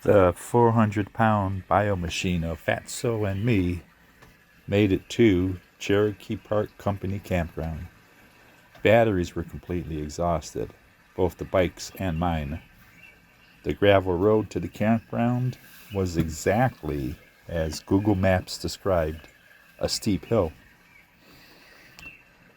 The 400-pound biomachine of Fatso and me made it to Cherokee Park Company Campground. Batteries were completely exhausted, both the bike's and mine. The gravel road to the campground was exactly as Google Maps described, a steep hill.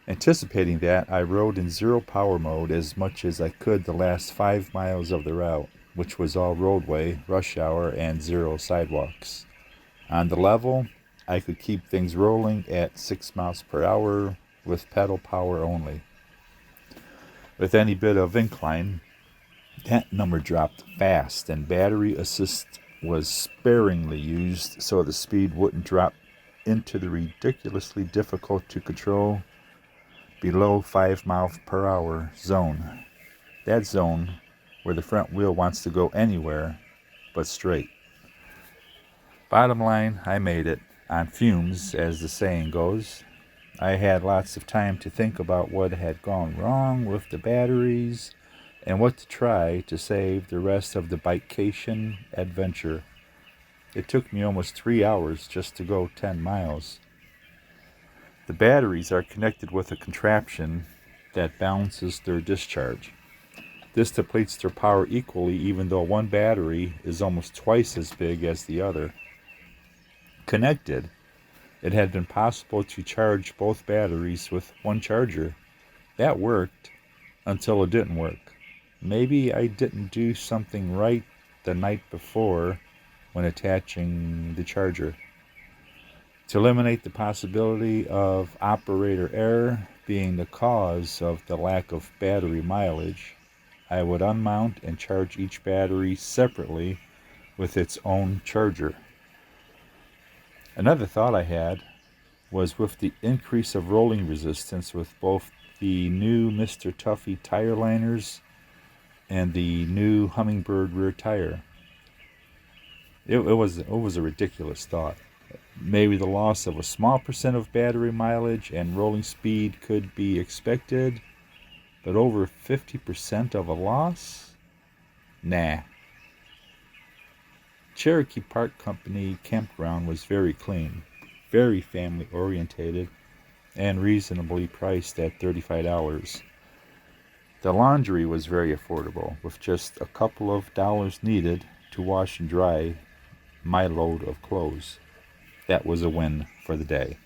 Anticipating that, I rode in zero power mode as much as I could the last 5 miles of the route, which was all roadway, rush hour, and zero sidewalks. On the level, I could keep things rolling at 6 miles per hour with pedal power only. With any bit of incline, that number dropped fast, and battery assist was sparingly used so the speed wouldn't drop into the ridiculously difficult to control below 5 miles per hour zone. That zone where the front wheel wants to go anywhere but straight. Bottom line, I made it on fumes, as the saying goes. I had lots of time to think about what had gone wrong with the batteries and what to try to save the rest of the bikation adventure. It took me almost 3 hours just to go 10 miles. The batteries are connected with a contraption that balances their discharge. This depletes their power equally, even though one battery is almost twice as big as the other. Connected, it had been possible to charge both batteries with one charger. That worked until it didn't work. Maybe I didn't do something right the night before when attaching the charger. To eliminate the possibility of operator error being the cause of the lack of battery mileage, I would unmount and charge each battery separately with its own charger. Another thought I had was with the increase of rolling resistance with both the new Mr. Tuffy tire liners and the new Hummingbird rear tire. It was a ridiculous thought. Maybe the loss of a small percent of battery mileage and rolling speed could be expected, but over 50% of a loss? Nah. Cherokee Park Company Campground was very clean, very family orientated, and reasonably priced at $35. The laundry was very affordable, with just a couple of dollars needed to wash and dry my load of clothes. That was a win for the day.